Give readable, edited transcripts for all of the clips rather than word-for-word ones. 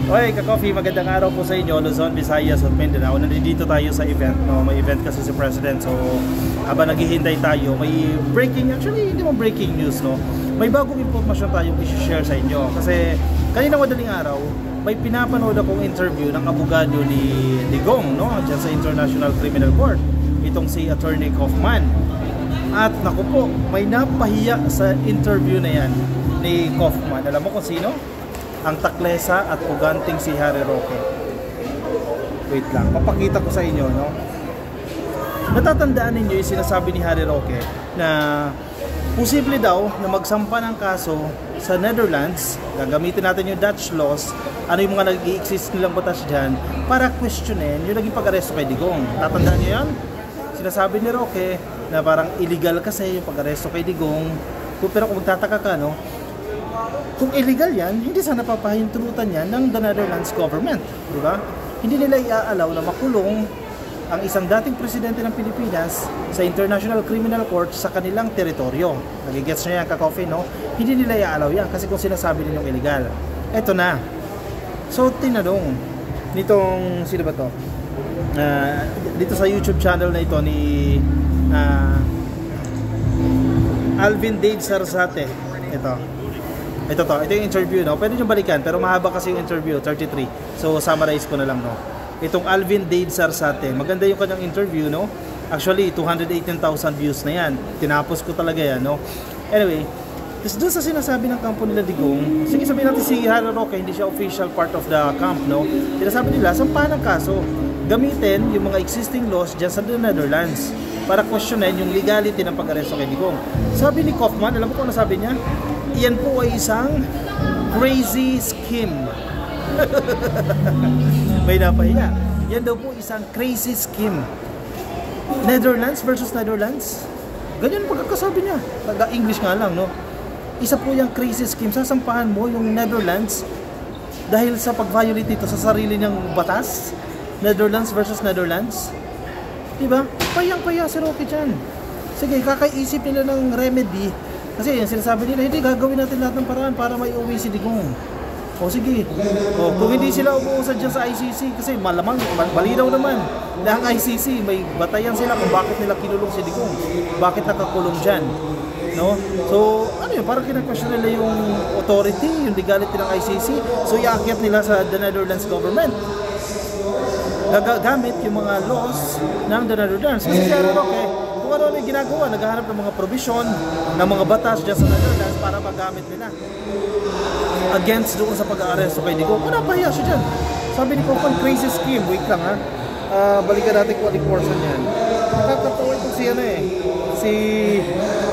Okay, ka-coffee, magandang araw po sa inyo, Luzon, Visayas at Mindanao. Nandito tayo sa event, no? May event kasi si President. So, habang naghihintay tayo, may breaking, actually hindi mo breaking news, no? May bagong impormasyon tayong i-share sa inyo. Kasi kanina madaling araw, may pinapanood akong interview ng abogado ni Digong, no? Diyan sa International Criminal Court. Itong si Attorney Kaufman. At naku po, may napahiya sa interview na yan ni Kaufman. Alam mo kung sino? Ang taklesa at uganting si Harry Roque. Wait lang, papakita ko sa inyo, no? Natatandaan ninyo yung sinasabi ni Harry Roque na posible daw na magsampa ng kaso sa Netherlands. Gagamitin natin yung Dutch laws, ano yung mga nag-i-exist nilang batas dyan, para questionin yung naging pag-aresto kay Digong. Tatandaan nyo yan? Sinasabi ni Roque na parang illegal kasi yung pag-aresto kay Digong. Pero kung magtataka ka, no? Kung illegal yan, hindi sana papahintulutan yan ng the Netherlands government, di ba? Hindi nila i-allow na makulong ang isang dating presidente ng Pilipinas sa International Criminal Court sa kanilang teritoryo. Nagigets nyo yan, ka-coffee, no? Hindi nila i-allow yan kasi kung sinasabi ninyong illegal. Eto na. So, tinanong nitong, sino ba to? Dito sa YouTube channel na ito ni Alvin Dave Sarsate. Ito yung interview, no? Pwede nyo balikan, pero mahaba kasi yung interview, 33. So, summarize ko na lang, no? Itong Alvin Dave Sarsate, maganda yung kanyang interview, no? Actually, 218,000 views na yan. Tinapos ko talaga yan, no? Anyway, doon sa sinasabi ng kampo nila Digong, sige sabihin natin si Harry Roque, hindi siya official part of the camp, no? Sinasabi nila, sampahan ng kaso, gamitin yung mga existing laws dyan sa Netherlands para questionin yung legality ng pag-aresto kay Digong. Sabi ni Kaufman, alam mo kung ano sabi niya? Iyan po ay isang crazy scheme. May napahiya. Yan daw po isang crazy scheme. Netherlands versus Netherlands. Ganyan pagkakasabi niya. English nga lang, no? Isa po yung crazy scheme. Sasampahan mo yung Netherlands dahil sa pag-violate ito sa sarili niyang batas. Netherlands versus Netherlands. Diba? Payang-paya si Roque dyan. Sige, kakaisip nila ng remedy. Kasi yung sinasabi nila, hindi, gagawin natin lahat ng paraan para may uwi si Digong. O sige, kung hindi sila umuusad dyan sa ICC, kasi malamang, malinaw naman na ang ICC, may batayan sila kung bakit nila kinulong si Digong. Bakit nakakulong dyan. No? So, ano yun, parang kina-question nila yung authority, yung legality ng ICC. So, iakyat nila sa the Netherlands government. Nagagamit yung mga laws ng the Netherlands. Kasi siya Roque, kung ano yung ginagawa, naghahanap ng mga provision, ng mga batas dyan sa Netherlands para magamit nila against doon sa pag-aaresto kay Digong. Kung napahiya siya dyan. Sabi ni Kaufman, crazy scheme. Wait lang, ha? Balikan natin kung aling portion yan. Nakakatawa itong si si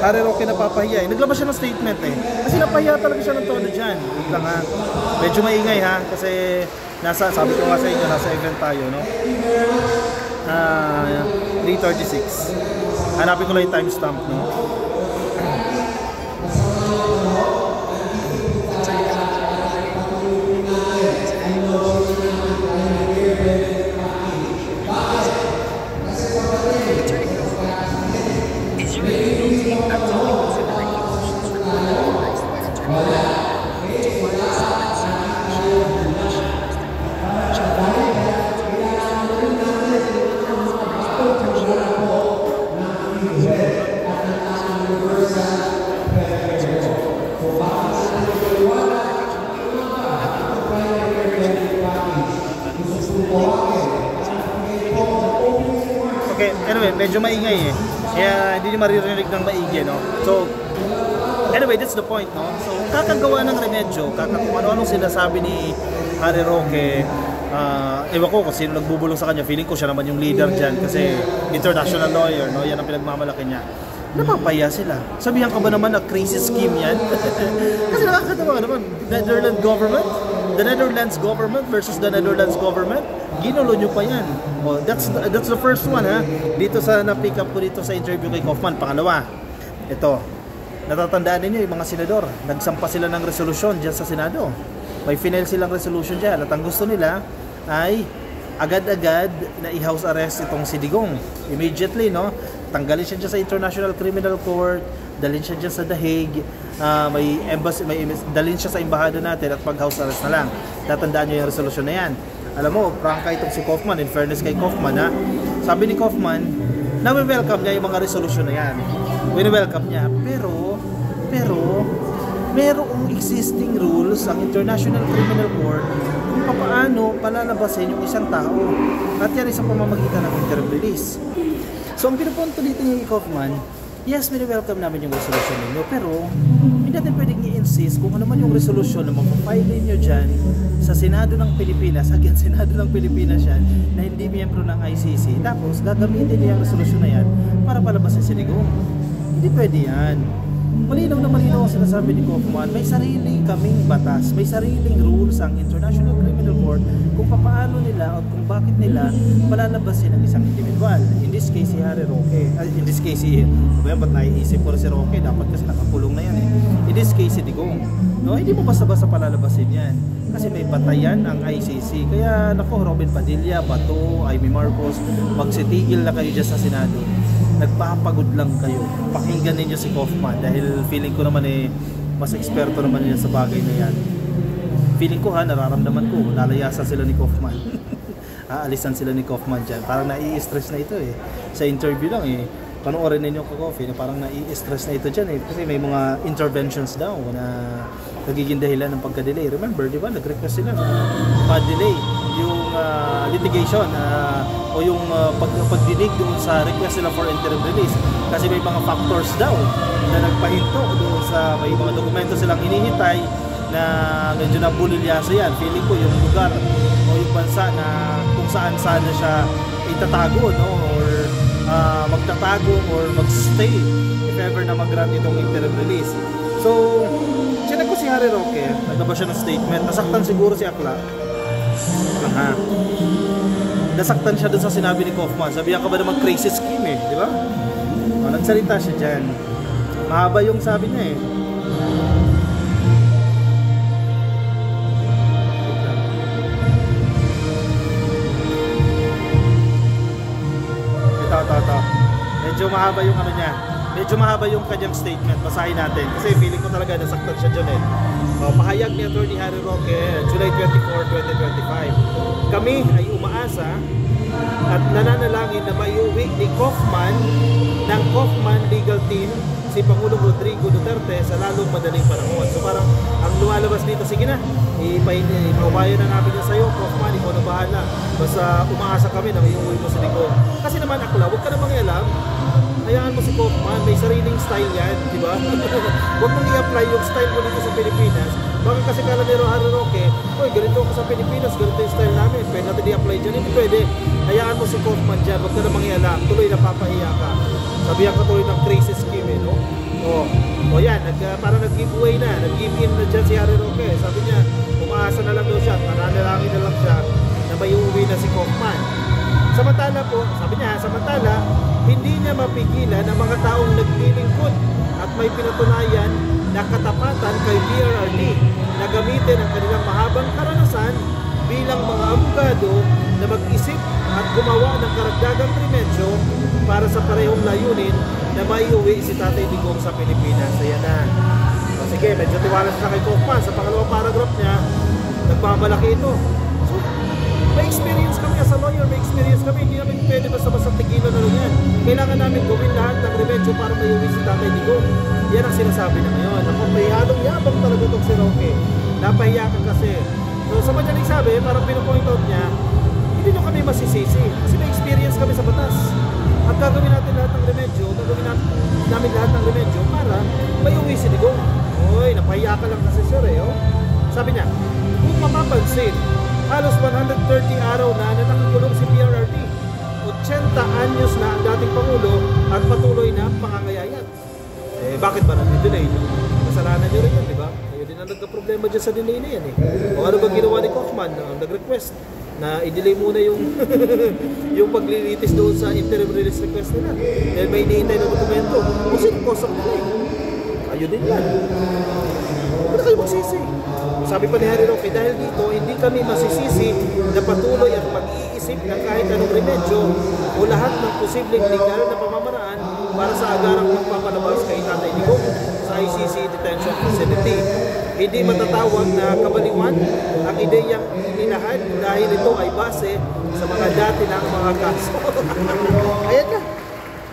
Harry Roque napapahiya. Naglabas siya ng statement, kasi napahiya talaga siya ng tono dyan. Wait lang, ha? Medyo maingay, ha? Kasi sabi ko nga sa inyo, nasa event tayo, no? 3:36. Hanapin ko lang yung timestamp, no? Okay, anyway, medyo maingay kaya hindi niyo maririnig ng maigi, no? So, anyway, that's the point, no? So, kakagawa ng remedyo, kung ano-anong sinasabi ni Harry Roque, ewan ko kung sino nagbubulong sa kanya, feeling ko siya naman yung leader dyan kasi international lawyer, no? Yan ang pinagmamalaki niya. Napapaya sila. Sabihan ka ba naman na crazy scheme yan? Kasi nakakatawa naman, the Netherlands government versus the Netherlands government, ginulo nyo pa yan. Oh, that's the first one, ha? Dito sa na-pick up ko dito sa interview kay Kaufman. Pangalawa, ito, natatandaan ninyo yung mga senador, nagsampa sila ng resolusyon dyan sa Senado. May final silang resolution dyan at ang gusto nila ay agad-agad na i-house arrest itong si Digong. Immediately, no? Tanggalin siya dyan sa International Criminal Court dalhin siya dyan sa The Hague, may embassy, dalhin siya sa embahada natin at pag house arrest na lang. Tatandaan niyo yung resolusyon na yan. Alam mo, prangka itong si Kaufman, in fairness kay Kaufman ha, sabi ni Kaufman, na welcome niya yung mga resolusyon na yan. Wini-welcome niya, pero merong existing rules ang International Criminal Court kung paano palalabasin yung isang tao. At yan isang pamamagitan ng interim release. So ang pinupunto dito ni Kaufman, yes, welcome namin yung resolution ninyo, pero hindi natin pwedeng i-insist kung ano man yung resolution na mapapile ninyo dyan sa Senado ng Pilipinas, again, Senado ng Pilipinas yan, na hindi miyembro ng ICC, tapos gagamitin niya yung resolution na yan para palabasin si Digong. Hindi pwede yan. Malinaw na malinaw ang sinasabi ni Kaufman, may sarili kaming batas, may sariling rules ang International Criminal Court kung paano nila at kung bakit nila palalabasin ang isang individual. In this case, si Harry Roque. In this case, ba't naiisip ko si Roque? Dapat kasi nakakulong na yan eh. In this case, si Digong. No, hindi mo basta-basta palalabasin yan. Kasi may batayan ang ICC. Kaya, nako, Robin Padilla, Bato, Amy Marcos, magsitigil na kayo dyan sa Senado. Nagpapagod lang kayo. Pakinggan ninyo si Kaufman dahil feeling ko naman mas eksperto naman yan sa bagay na yan. Feeling ko nararamdaman ko, lalayasan sila ni Kaufman. Aalisan sila ni Kaufman dyan. Parang nai-stress na ito eh. Sa interview lang eh. Panoorin ninyo ko Coffee na parang nai-stress na ito dyan eh. Kasi may mga interventions daw na nagiging dahilan ng pagka-delay. Remember, di ba? Nag-request sila na pa-delay yung litigation o yung pagdinig doon sa request nila for interim release. Kasi may mga factors daw na nagpahinto doon sa may mga dokumento silang hinihintay na medyo nabulilyaso yan. Feeling ko yung lugar o yung bansa na kung saan-saan na siya itatago, no? Or magtatago or magstay if ever na mag-grant itong interim release. So, sinek ko si Harry Roque, naglabas siya ng statement, nasaktan siguro si Akla. Nasaktan siya dun sa sinabi ni Kaufman. Sabihan ka ba naman crazy scheme eh, di ba? Nagsalita siya dyan. Mahaba yung sabi niya eh. Ito. Medyo mahaba yung ano niya. Medyo mahaba yung kanyang statement. Basahin natin. Kasi feeling ko talaga nasaktan siya dyan eh. Pahayag ni Atty. Harry Roque, July 24, 2025. Kami ay umaasa at nananalangin na maiuwi ni Kaufman ng Kaufman Legal Team si Pangulong Rodrigo Duterte sa lalong madaling panahon. So parang ang lumalabas dito, sige na, ipaubayan na namin yan sa'yo, Kaufman, ikaw na bahala. Basta umaasa kami na maiuwi mo si Digong. Kasi naman Akla, huwag ka na mangialam. Hayaan mo si Kaufman, may sariling style yan, di ba? Huwag mong i-apply yung style mo dito sa Pilipinas. Baka kasi kala ni Harry Roque, oy, ganito ako sa Pilipinas, ganito yung style namin, pwede natin i-apply dyan. Hindi pwede. Hayaan mo si Kaufman dyan, huwag ka na mangialam. Tuloy na papahiya ka. Sabihan ka tuloy ng crazy scheme, no? O yan, parang nag-giveaway na, nag-give-in na dyan si Harry Roque. Sabi niya, umaasa na lang daw siya, nananalangin na lang siya na may uuwi na si Kaufman. Samantala po, sabi niya, hindi niya mapigilan ang mga taong naglilingkod at may pinatunayan na katapatan kay PRRD na gamitin ang kanilang mahabang karanasan bilang mga abogado na mag-isip at gumawa ng karagdagang remedyo para sa parehong layunin na maiuwi si Tatay Digong sa Pilipinas. Ayan na. Sige, medyo tiwala siya kay Kaufman. Sa pangalawang paragraph niya, nagmamalaki ito. So, may experience kami as a lawyer, may experience kami. Hindi namin pwede basta-basta tigilan na lang yan. Kailangan namin gawin lahat ng remedyo para maiuwi si Tatay Digong. Yan ang sinasabi niya ngayon. Ako, may halong yabang talaga itong si Roque. Napahiya ka kasi. So, sa madaling sabi, parang pinupoint out niya, hindi nyo kami masisisi. Kasi may experience kami sa batas. At gagawin natin lahat ng remedyo, namin lahat ng remedyo para maiuwi si Digong. Oy, napahiya ka lang kasi sir eh. Oh. Sabi niya, kung mapapansin, halos 130 araw na nakakulong si PRRD. 80 anyos na ang dating Pangulo at patuloy na pangangayayat. Eh, bakit ba nag-delay? Kasalanan nyo rin yan, di ba? Kayo din ang nagka-problema dyan sa delay na yan eh. O ano ba ginawa ni Kaufman? Nag-request na i-delay muna yung yung paglilitis doon sa interim release request nila. Dahil may hinihintay na dokumento. O sino cause of delay? Ayun din yan. Huwag na kayo magsisi. Sabi pa ni Harry Roque, dahil dito hindi kami masisisi na patuloy at mag-iisip ng kahit anong remedyo o lahat ng posibleng legal na pamamaraan para sa agarang magpapalabas kay Tatay Digong sa ICC Detention Facility. Hindi matatawag na kabaliwan ang ideyang inilahad dahil ito ay base sa mga dati ng mga kaso. Ayan ka.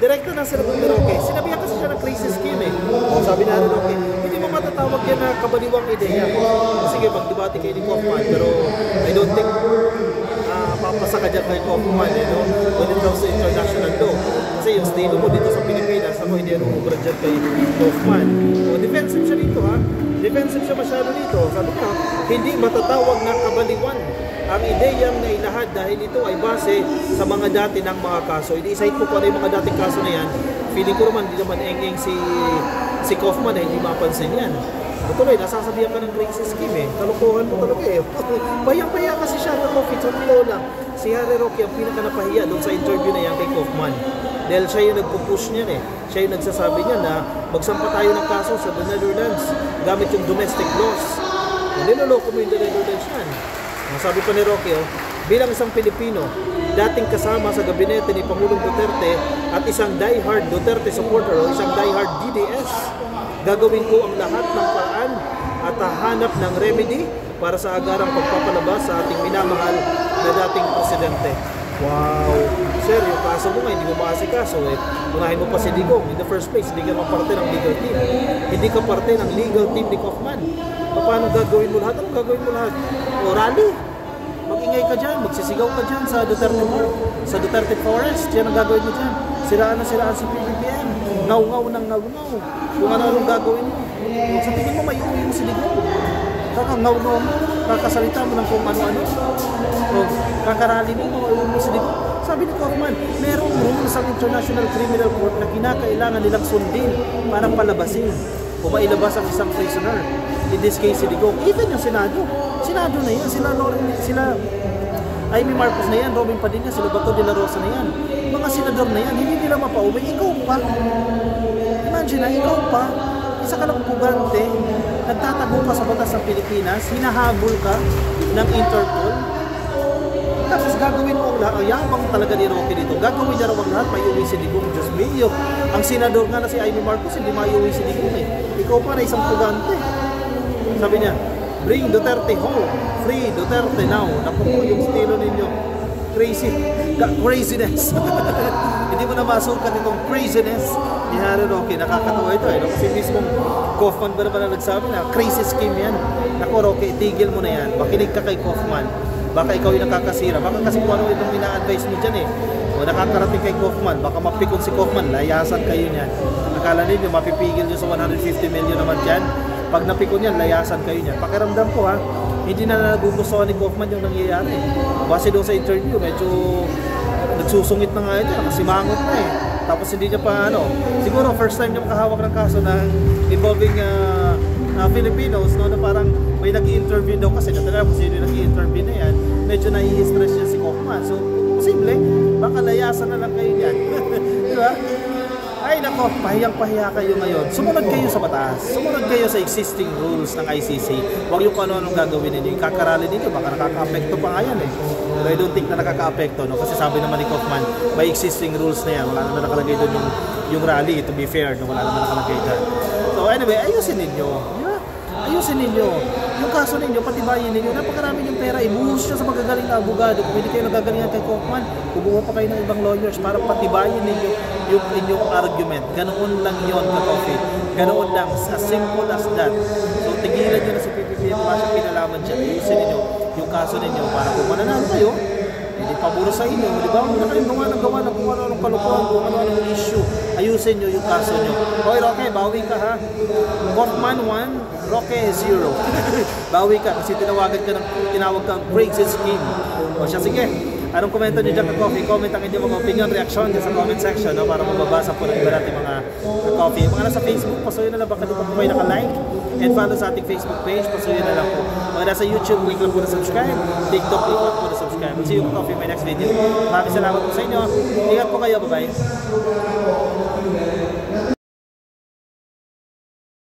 Direkta na sila ni Roque. Sinabihan kasi siya ng crazy scheme eh. Sabi na Roque, hindi mo matatawag yan na kabaliwang ideya. Sige, magdebate kayo ni Kaufman, pero I don't think papasa ka dyan kay Kaufman, when it comes to international law. Kasi yung estilo mo dito sa Pilipinas, ako hindi ano ubra dyan kay Kaufman. So, defensive siya dito ha. Defensive siya masyado dito. Sabi niya, hindi matatawag na kabaliwan ang ideyang nailahad dahil ito ay base sa mga dati ng mga kaso. Ini-cite ko pa rin yung mga dating kaso na yan. Feeling ko naman, hindi naman engeng si Kaufman hindi mapansin yan. Tuloy, nasasabihan ka ng crazy scheme eh. Kalukuhan mo talaga eh. Payang-paya kasi siya ng Coffee. Sa totoo lang, si Harry Roque ang pinaka-napahiya doon sa interview na yan kay Kaufman. Dahil siya yung nagpo-push niyan eh. Siya yung nagsasabi niya na magsampa tayo ng kaso sa the Netherlands gamit yung domestic laws. Niloloko mo yung the Netherlands yan. Sabi pa ni Roque, bilang isang Pilipino, dating kasama sa gabinete ni Pangulong Duterte at isang die-hard Duterte supporter o isang die-hard DDS, gagawin ko ang lahat ng paraan at hahanap ng remedy para sa agarang pagpapalabas sa ating minamahal na dating presidente. Wow! Sir, yung kaso mo nga, hindi mo maasikaso eh. Unahin mo pa si Digong. In the first place, hindi ka parte ng legal team. Hindi ka parte ng legal team ni Kaufman. Paano gagawin mo lahat? Anong gagawin mo lahat? O rally? Mag-ingay ka dyan, magsisigaw ka dyan sa Duterte Park, sa Duterte Forest. Yan ang gagawin mo dyan. Siraan na siraan si PBBM. Ngaw-ngaw ng ngaw-ngaw. Kung ano-anong gagawin mo. Sa tingin mo, may uwi mo si Digong. Ngaw-ngaw mo, kakasalita mo ng kung ano-ano. O kakarali mo, may uwi mo si Digong. Sabi ni Kaufman, merong rules ang International Criminal Court na kinakailangan nilang sundin para palabasin o mailabas ang isang prisoner. In this case, si Digong. Even yung Senado. Senado na yan. Sila Amy Marcos na yan, Robin Padilla, sila Bato de la Rosa na yan. Mga senador na yan, hindi nila mapauwi. Ikaw pa. Imagine na, ikaw pa. Isa ka lang pugante, nagtatago ka sa batas ng Pilipinas, hinahabol ka ng Interpol. Tapos gagawin mo ang lahat. Yabang talaga ni Roque dito. Gagawin niya raw ang lahat, may uwi si Digong. Diyos mio. Ang senador nga na si Amy Marcos, hindi may uwi si Digong eh. Ikaw pa na isang pugante. Sabi niya, bring Duterte home. Free Duterte now. Naku po yung estilo ninyo. Craziness. Hindi mo na masukat itong craziness ni Harry Roque. Nakakatawa ito eh. Kasi mismong Kaufman ba naman ang nagsabi na crazy scheme yan. Naku Roque, tigil mo na yan. Makinig ka kay Kaufman. Baka ikaw yung nakakasira. Baka kasi kung ano itong ina-advise mo dyan eh. O nakakarating kay Kaufman. Baka mapikon si Kaufman. Layasan kayo niyan. Akala ninyo mapipigil nyo sa 150 million naman dyan. Pag napikon yan, layasan kayo niyan. Pakiramdam ko ha, hindi na nagugustuhan ni Kaufman yung nangyayari. Kasi doon sa interview, medyo nagsusungit na nga ito. Nakasimangot na eh. Tapos hindi niya pa siguro first time niya makahawak ng kaso na involving Filipinos, na parang may nag-i-interview daw kasi natala kung sino yung nag-i-interview na yan, medyo nai-stress niya si Kaufman. So, posible, baka layasan na lang kayo yan. Di ba? Ay nako, pahiyang-pahiya kayo ngayon. Sumunod kayo sa batas. Sumunod kayo sa existing rules ng ICC. Huwag yung ano-anong gagawin ninyo. Yung kakarali ninyo, baka nakaka-apekto pa nga yan eh. Pero I don't think na nakaka-apekto, no? Kasi sabi naman ni Kaufman, may existing rules na yan. Wala naman nakalagay doon yung rally, to be fair, no? Wala naman nakalagay doon. So anyway, ayusin ninyo. Ayusin ninyo. Yung kaso ninyo, patibayin ninyo. Napakarami yung pera. Ibuhos siya sa magagaling na abogado. Kung hindi kayo nagagalingan kay Kaufman, kumuha pa kayo ng ibang lawyers para patibayin ninyo yung inyong argument. Ganoon lang yon ka-coffee. Ganoon lang. As simple as that. So, tigilan nyo na si PPP. Wala siyang pinalaman siya. Ayusin ninyo yung kaso ninyo para kung mananalo kayo, hindi paburo sa inyo. Di ba? Huwag na kayong gawa ng kung ano-anong kalukuhan, kung ano-anong issue. Ayusin nyo yung kaso nyo. Hoy, Roque, bawi ka ha. Kaufman 1, Roque 0. Bawi ka kasi tinawag kang crazy scheme. O siya, sige. Anong komento nyo dyan ka-coffee? Comment ang inyong mga opinion, reaction dyan sa comment section, no? Para mababasa po ng iba natin mga ka-coffee. Yung mga nasa Facebook, pasuyin na lang. Baka di pa po kayo naka-like and follow sa ating Facebook page. Pasuyin na lang po. Mga nasa YouTube, click lang po na subscribe. TikTok, click lang po na subscribe. See you ka-coffee in my next video. Maraming salamat po sa inyo. Ingat po kayo. Bye-bye.